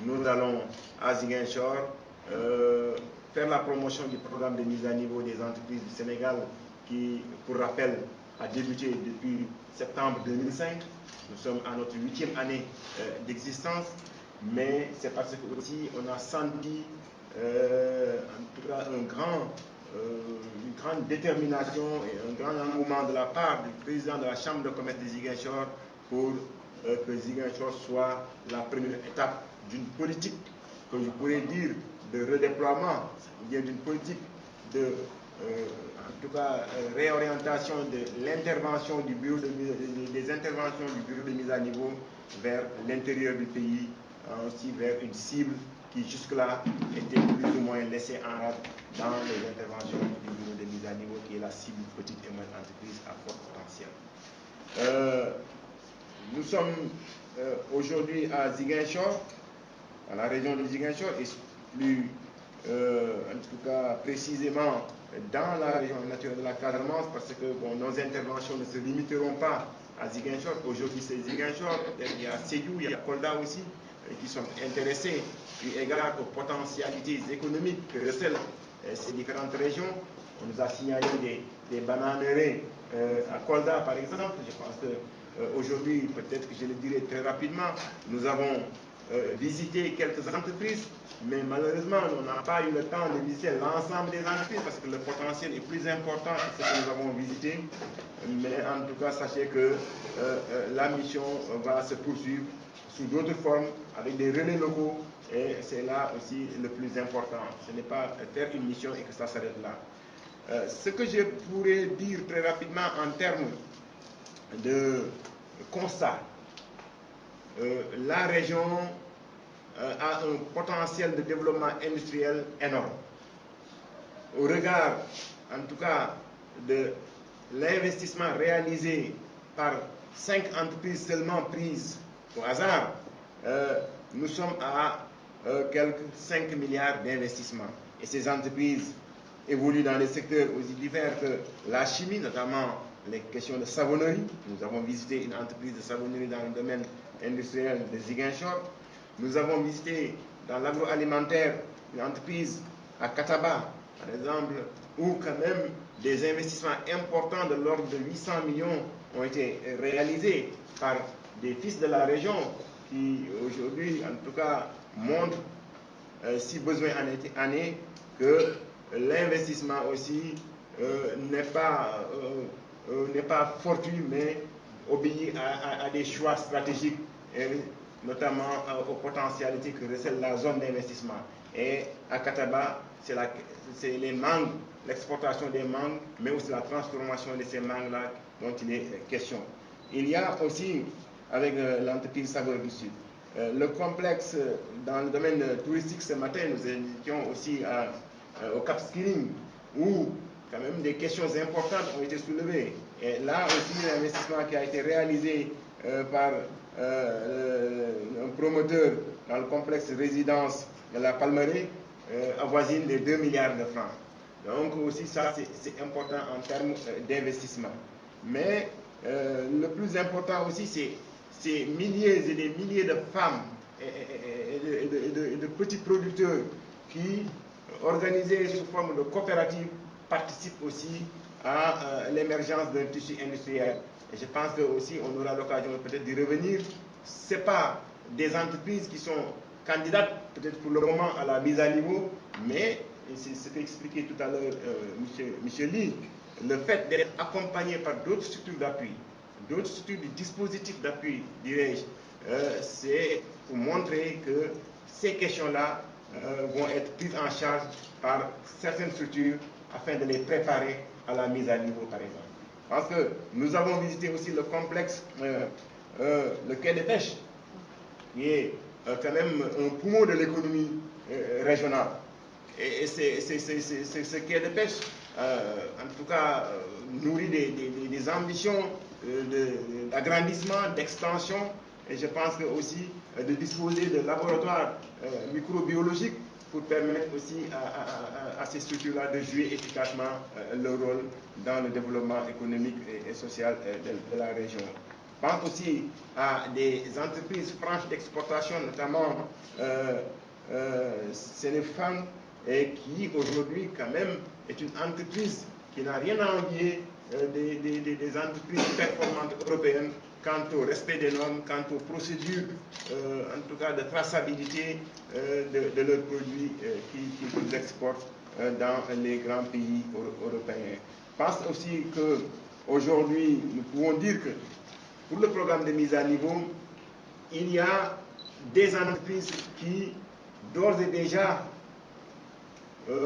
nous allons à Ziguinchor faire la promotion du programme de mise à niveau des entreprises du Sénégal qui, pour rappel, a débuté depuis septembre 2005. Nous sommes à notre 8e année d'existence, mais c'est parce que aussi on a senti en tout cas une grande détermination et un grand engouement de la part du président de la Chambre de commerce de Ziguinchor pour que Ziguinchor soit la première étape d'une politique que je pourrais dire de redéploiement, ou bien d'une politique de en tout cas réorientation de l'intervention du bureau des interventions du bureau de mise à niveau vers l'intérieur du pays, aussi vers une cible qui jusque-là était plus ou moins laissée en rade dans les interventions du bureau de mise à niveau, qui est la cible petite et moyenne entreprise à fort potentiel. Nous sommes aujourd'hui à Ziguinchor, à la région de Ziguinchor, et plus en tout cas précisément dans la région naturelle de la Casamance, parce que bon, nos interventions ne se limiteront pas à Ziguinchor. Aujourd'hui c'est Ziguinchor, il y a Sédhiou, il y a Kolda aussi, qui sont intéressés, eu égard aux potentialités économiques que recèlent ces différentes régions. On nous a signalé des bananeraies à Kolda par exemple. Je pense qu'aujourd'hui, peut-être que je le dirai très rapidement, nous avons visité quelques entreprises, mais malheureusement, on n'a pas eu le temps de visiter l'ensemble des entreprises parce que le potentiel est plus important que ce que nous avons visité. Mais en tout cas, sachez que la mission va se poursuivre sous d'autres formes, avec des relais locaux, et c'est là aussi le plus important. Ce n'est pas faire une mission et que ça s'arrête là. Ce que je pourrais dire très rapidement en termes de constat, la région a un potentiel de développement industriel énorme. Au regard, en tout cas, de l'investissement réalisé par 5 entreprises seulement prises au hasard, nous sommes à quelques 5 milliards d'investissements. Et ces entreprises évoluent dans les secteurs aussi divers que la chimie, notamment les questions de savonnerie. Nous avons visité une entreprise de savonnerie dans le domaine industriel de Ziguinchor. Nous avons visité dans l'agroalimentaire une entreprise à Kataba, par exemple, où quand même des investissements importants de l'ordre de 800 millions ont été réalisés par des fils de la région qui aujourd'hui, en tout cas, montrent, si besoin en est, que l'investissement aussi n'est pas fortuit, mais obéit à des choix stratégiques, et notamment aux potentialités que recèle la zone d'investissement. Et à Kataba, c'est les mangues, l'exportation des mangues, mais aussi la transformation de ces mangues-là dont il est question. Il y a aussi, avec l'entreprise Saveur du Sud, le complexe dans le domaine touristique. Ce matin, nous étions aussi au Cap Skirring, où quand même des questions importantes ont été soulevées. Et là aussi, l'investissement qui a été réalisé par un promoteur dans le complexe résidence de la Palmeraie avoisine les 2 milliards de francs. Donc aussi ça c'est important en termes d'investissement. Mais le plus important aussi c'est ces milliers et des milliers de femmes et de petits producteurs qui, organisés sous forme de coopératives, participent aussi à l'émergence d'un tissu industriel. Et je pense que aussi on aura l'occasion peut-être d'y revenir. Ce n'est pas des entreprises qui sont candidates peut-être pour le moment à la mise à niveau, mais c'est ce qu'expliquait tout à l'heure M. Lee, le fait d'être accompagné par d'autres structures d'appui, d'autres structures de dispositifs d'appui, dirais-je, c'est pour montrer que ces questions-là vont être prises en charge par certaines structures afin de les préparer à la mise à niveau, par exemple. Parce que nous avons visité aussi le complexe, le quai de pêche, qui est quand même un poumon de l'économie régionale. Et ce quai de pêche, en tout cas, nourrit des ambitions d'agrandissement, d'extension, et je pense que aussi de disposer de laboratoires microbiologiques pour permettre aussi à ces structures-là de jouer efficacement leur rôle dans le développement économique et social de la région. pense aussi à des entreprises franches d'exportation, notamment Sénéfan, et qui aujourd'hui quand même est une entreprise qui n'a rien à envier des entreprises performantes européennes quant au respect des normes, quant aux procédures, en tout cas de traçabilité de leurs produits qu'ils exportent dans les grands pays européens. Je pense aussi qu'aujourd'hui, nous pouvons dire que pour le programme de mise à niveau, il y a des entreprises qui, d'ores et déjà,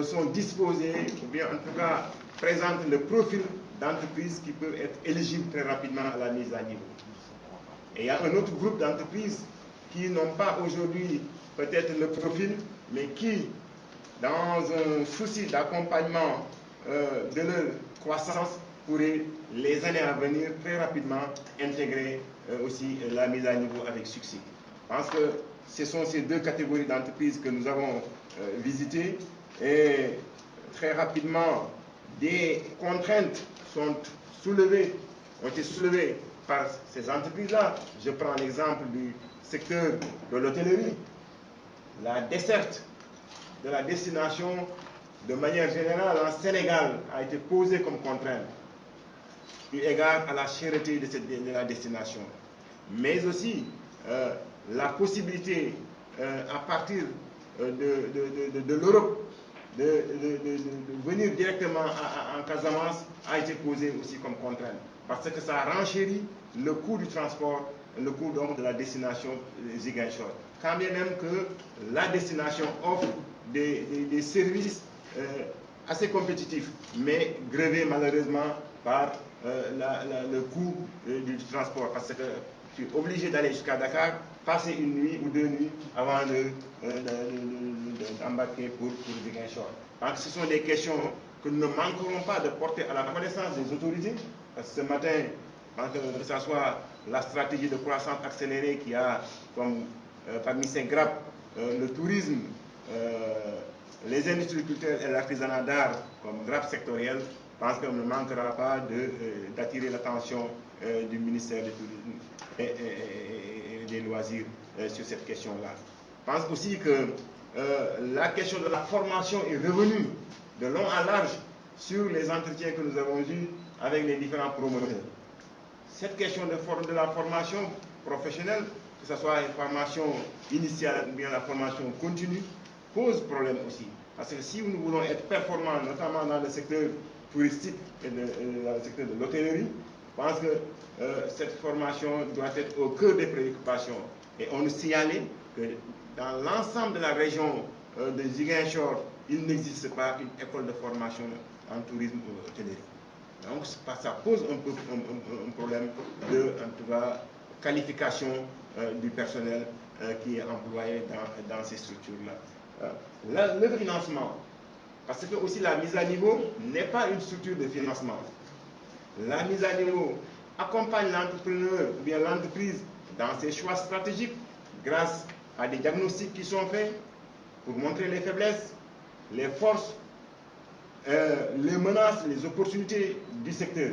sont disposées, ou bien en tout cas présentent le profil d'entreprises qui peuvent être éligibles très rapidement à la mise à niveau. Et il y a un autre groupe d'entreprises qui n'ont pas aujourd'hui peut-être le profil, mais qui, dans un souci d'accompagnement de leur croissance, pourraient, les années à venir, très rapidement intégrer aussi la mise à niveau avec succès. Je pense que ce sont ces deux catégories d'entreprises que nous avons visitées, et très rapidement, des contraintes ont été soulevées par ces entreprises-là. Je prends l'exemple du secteur de l'hôtellerie. La desserte de la destination, de manière générale, en Sénégal, a été posée comme contrainte, eu égard à la cherté de la destination. Mais aussi, la possibilité, à partir de l'Europe, de venir directement en Casamance a été posée aussi comme contrainte, parce que ça renchérit le coût du transport, le coût donc de la destination Ziguinchor. Quand bien même que la destination offre des services assez compétitifs, mais grevés malheureusement par le coût du transport, parce que tu es obligé d'aller jusqu'à Dakar, passer une nuit ou 2 nuits avant d'embarquer pour Ziguinchor. Donc ce sont des questions que nous ne manquerons pas de porter à la connaissance des autorités, parce que ce matin, que ce soit la stratégie de croissance accélérée qui a comme parmi ses grappes le tourisme, les industries culturelles et l'artisanat d'art comme grappe sectorielle, je pense qu'on ne manquera pas d'attirer l'attention du ministère du Tourisme et des loisirs sur cette question-là. Je pense aussi que la question de la formation est revenue de long en large sur les entretiens que nous avons eus avec les différents promoteurs. Cette question de la formation professionnelle, que ce soit une formation initiale ou bien la formation continue, pose problème aussi. Parce que si nous voulons être performants, notamment dans le secteur touristique et dans le secteur de l'hôtellerie, je pense que cette formation doit être au cœur des préoccupations. Et on nous signalait que dans l'ensemble de la région de Ziguinchor, il n'existe pas une école de formation en tourisme ou hôtellerie. Donc ça pose un problème de, en tout cas, qualification du personnel qui est employé dans ces structures-là. Le financement, parce que aussi la mise à niveau n'est pas une structure de financement. La mise à niveau accompagne l'entrepreneur ou bien l'entreprise dans ses choix stratégiques grâce à des diagnostics qui sont faits pour montrer les faiblesses, les forces, les menaces, les opportunités du secteur,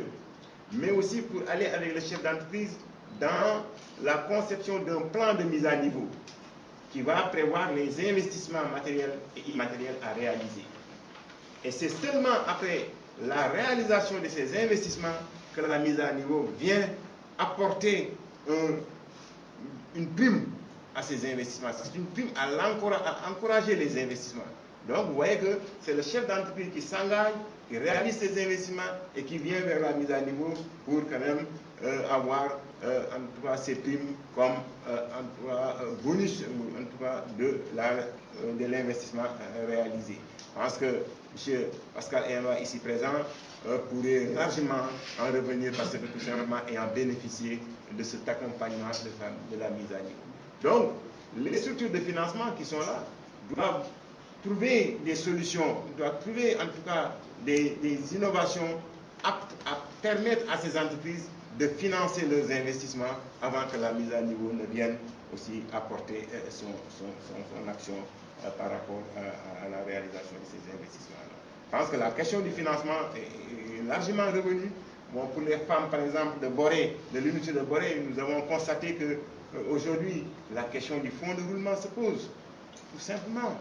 mais aussi pour aller avec le chef d'entreprise dans la conception d'un plan de mise à niveau qui va prévoir les investissements matériels et immatériels à réaliser. Et c'est seulement après la réalisation de ces investissements que la mise à niveau vient apporter une prime à ces investissements. C'est une prime à encourager les investissements. Donc vous voyez que c'est le chef d'entreprise qui s'engage, qui réalise ces investissements et qui vient vers la mise à niveau pour quand même avoir en tout cas ces primes comme en tout cas, bonus en tout cas de l'investissement réalisé. Je pense que M. Pascal Emba, ici présent, pourrait largement en revenir parce que tout simplement ayant bénéficié de cet accompagnement de la mise à niveau. Donc, les structures de financement qui sont là doivent trouver des solutions, doivent trouver en tout cas des innovations aptes à permettre à ces entreprises de financer leurs investissements avant que la mise à niveau ne vienne aussi apporter son action par rapport à la réalisation de ces investissements-là. Je pense que la question du financement est largement revenue Bon, pour les femmes, par exemple, de Boré, de l'unité de Boré, nous avons constaté que aujourd'hui, la question du fonds de roulement se pose, tout simplement.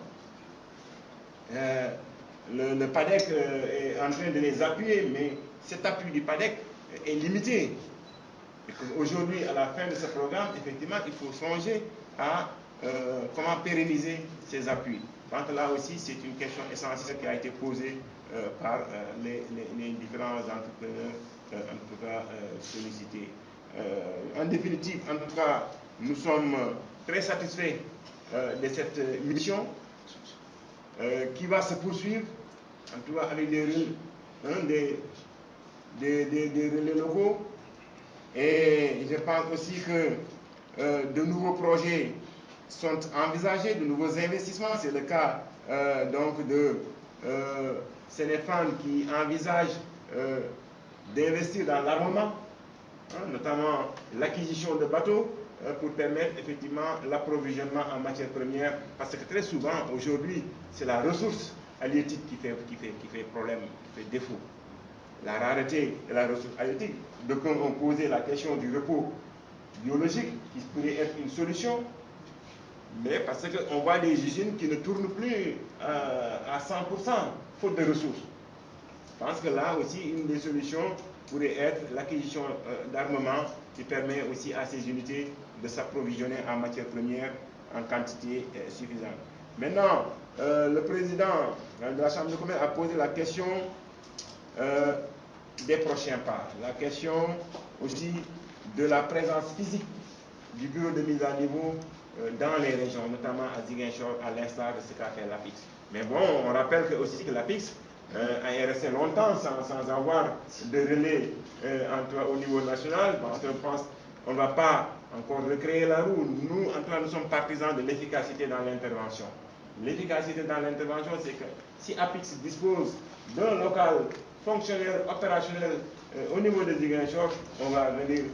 Le PADEC est en train de les appuyer, mais cet appui du PADEC est limité. Aujourd'hui, à la fin de ce programme, effectivement, il faut songer à comment pérenniser ces appuis. Donc là aussi, c'est une question essentielle qui a été posée par les différents entrepreneurs, en tout cas sollicités. En définitive, en tout cas, nous sommes très satisfaits de cette mission qui va se poursuivre, en tout cas avec des relais locaux. Et je pense aussi que de nouveaux projets sont envisagés, de nouveaux investissements. C'est le cas donc de Sénéfan qui envisage d'investir dans l'armement, notamment l'acquisition de bateaux pour permettre effectivement l'approvisionnement en matières premières, parce que très souvent aujourd'hui c'est la ressource halieutique qui fait problème, qui fait défaut. La rareté de la ressource halieutique. Donc on posait la question du repos biologique qui pourrait être une solution, mais parce qu'on voit des usines qui ne tournent plus à 100% faute de ressources. Je pense que là aussi une des solutions pourrait être l'acquisition d'armement qui permet aussi à ces unités de s'approvisionner en matières premières en quantité suffisante. Maintenant, le président de la Chambre de commerce a posé la question des prochains pas. La question aussi de la présence physique du bureau de mise à niveau dans les régions, notamment à Ziguinchor, à l'instar de ce qu'a fait l'APIX. Mais bon, on rappelle aussi que l'APIX est resté longtemps sans avoir de relais au niveau national. Bon, je pense qu'on ne va pas encore recréer la roue. Nous, en tout cas, nous sommes partisans de l'efficacité dans l'intervention. L'efficacité dans l'intervention, c'est que si APIX dispose d'un local fonctionnel, opérationnel au niveau de Ziguinchor, on va venir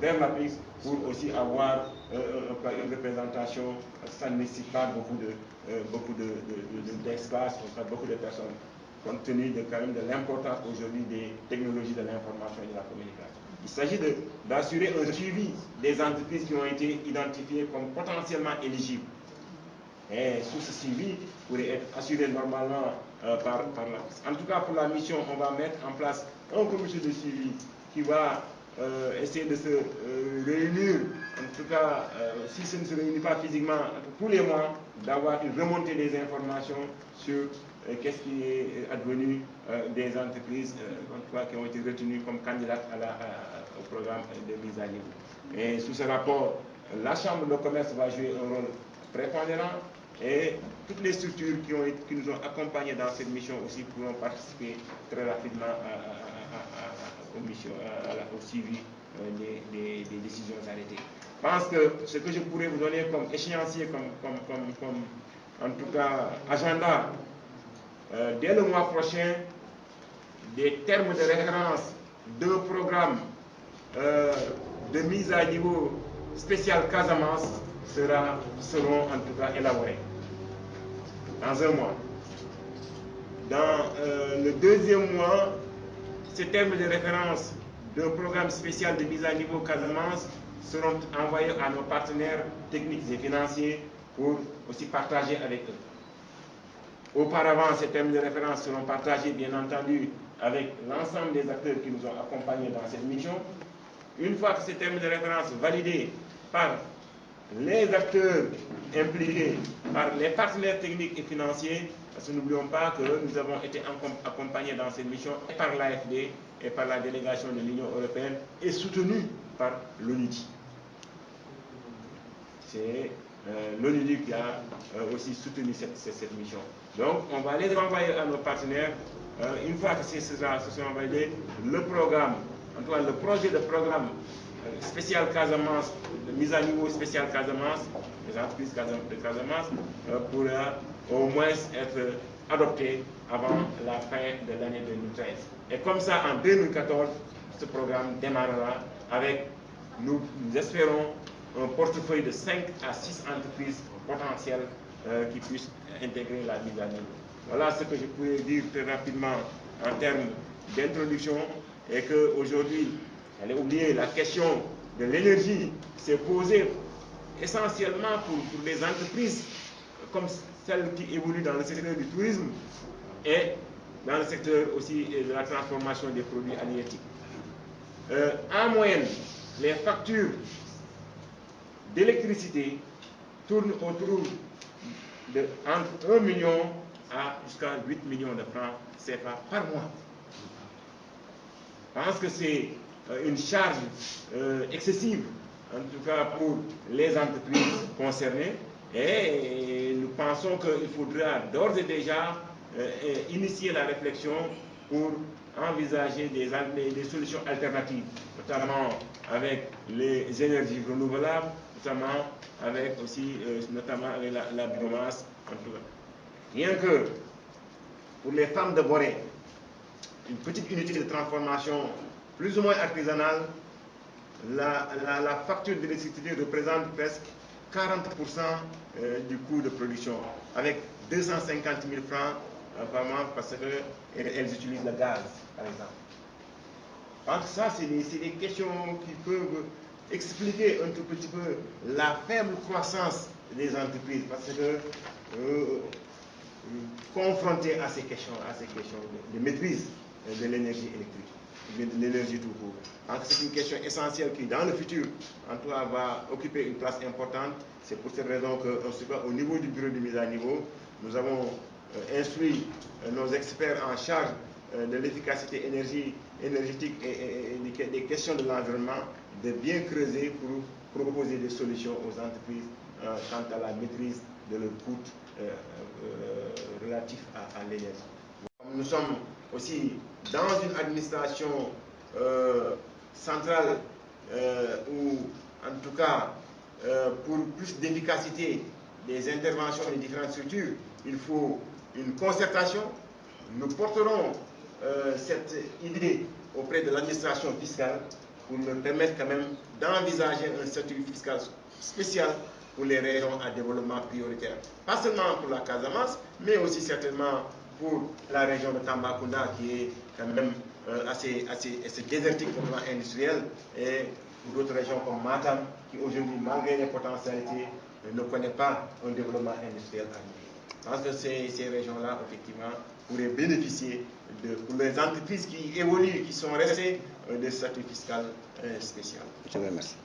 vers l'APIX pour aussi avoir une représentation. Ça ne nécessite pas beaucoup d'espace, beaucoup de personnes, compte tenu de l'importance aujourd'hui des technologies de l'information et de la communication. Il s'agit d'assurer un suivi des entreprises qui ont été identifiées comme potentiellement éligibles. Et sous ce suivi pourrait être assuré normalement par l'APIX. En tout cas, pour la mission, on va mettre en place un comité de suivi qui va essayer de se réunir, en tout cas, si ce ne se réunit pas physiquement, tous les mois, d'avoir une remontée des informations sur qu'est-ce qui est advenu des entreprises en tout cas, qui ont été retenues comme candidates au programme de mise à niveau. Et sous ce rapport, la Chambre de commerce va jouer un rôle prépondérant et toutes les structures qui nous ont accompagnés dans cette mission aussi pourront participer très rapidement au suivi des décisions arrêtées. Je pense que ce que je pourrais vous donner comme échéancier, comme en tout cas agenda, dès le mois prochain, des termes de référence d'un programme de mise à niveau spécial Casamance seront en tout cas élaborés dans un mois. Dans le deuxième mois, ces termes de référence d'un programme spécial de mise à niveau Casamance seront envoyés à nos partenaires techniques et financiers pour aussi partager avec eux. Auparavant, ces termes de référence seront partagés, bien entendu, avec l'ensemble des acteurs qui nous ont accompagnés dans cette mission. Une fois que ces termes de référence validés par les acteurs impliqués, par les partenaires techniques et financiers, parce que n'oublions pas que nous avons été accompagnés dans cette mission et par l'AFD et par la délégation de l'Union européenne et soutenus par l'ONUDI. C'est l'ONUDI qui a aussi soutenu cette mission. Donc, on va les envoyer à nos partenaires. Une fois que ce sera validé, le programme, en tout cas le projet de programme spécial Casamance, de mise à niveau spécial Casamance, les entreprises de Casamance, pourra au moins être adopté avant la fin de l'année 2013. Et comme ça, en 2014, ce programme démarrera avec, nous espérons, un portefeuille de 5 à 6 entreprises potentielles qui puissent intégrer la mise à niveau. Voilà ce que je pourrais dire très rapidement en termes d'introduction. et qu'aujourd'hui, j'allais oublier, la question de l'énergie s'est posée essentiellement pour les entreprises comme celles qui évoluent dans le secteur du tourisme et dans le secteur aussi de la transformation des produits halieutiques. En moyenne, les factures d'électricité tournent autour de entre 1 million jusqu'à 8 millions de francs CFA par mois. Je pense que c'est une charge excessive, en tout cas pour les entreprises concernées, et nous pensons qu'il faudra d'ores et déjà initier la réflexion pour envisager des solutions alternatives, notamment avec les énergies renouvelables, notamment avec aussi la biomasse. Rien que pour les femmes de Boré, une petite unité de transformation plus ou moins artisanale, la facture d'électricité représente presque 40% du coût de production, avec 250 000 francs par mois parce qu'elles utilisent le gaz, par exemple. Donc ça, c'est des questions qui peuvent expliquer un tout petit peu la faible croissance des entreprises, parce que confronté à ces questions de maîtrise de l'énergie électrique, de l'énergie tout court. Donc c'est une question essentielle qui, dans le futur, en tout cas, va occuper une place importante. C'est pour cette raison qu'au niveau du bureau de mise à niveau, nous avons instruit nos experts en charge de l'efficacité énergétique et des questions de l'environnement de bien creuser pour proposer des solutions aux entreprises quant à la maîtrise de leurs coûts relatifs à l'énergie. Nous sommes aussi dans une administration centrale où, en tout cas, pour plus d'efficacité des interventions des différentes structures, il faut une concertation. Nous porterons cette idée auprès de l'administration fiscale pour leur permettre quand même d'envisager un statut fiscal spécial pour les régions à développement prioritaire. Pas seulement pour la Casamance, mais aussi certainement pour la région de Tambacounda qui est quand même assez désertique au plan industriel, et pour d'autres régions comme Matam qui aujourd'hui, malgré les potentialités, ne connaît pas un développement industriel arrivé. Je pense que ces régions-là, effectivement, pourraient bénéficier pour les entreprises qui évoluent, qui sont restées, de statut fiscal spécial. Je vous remercie.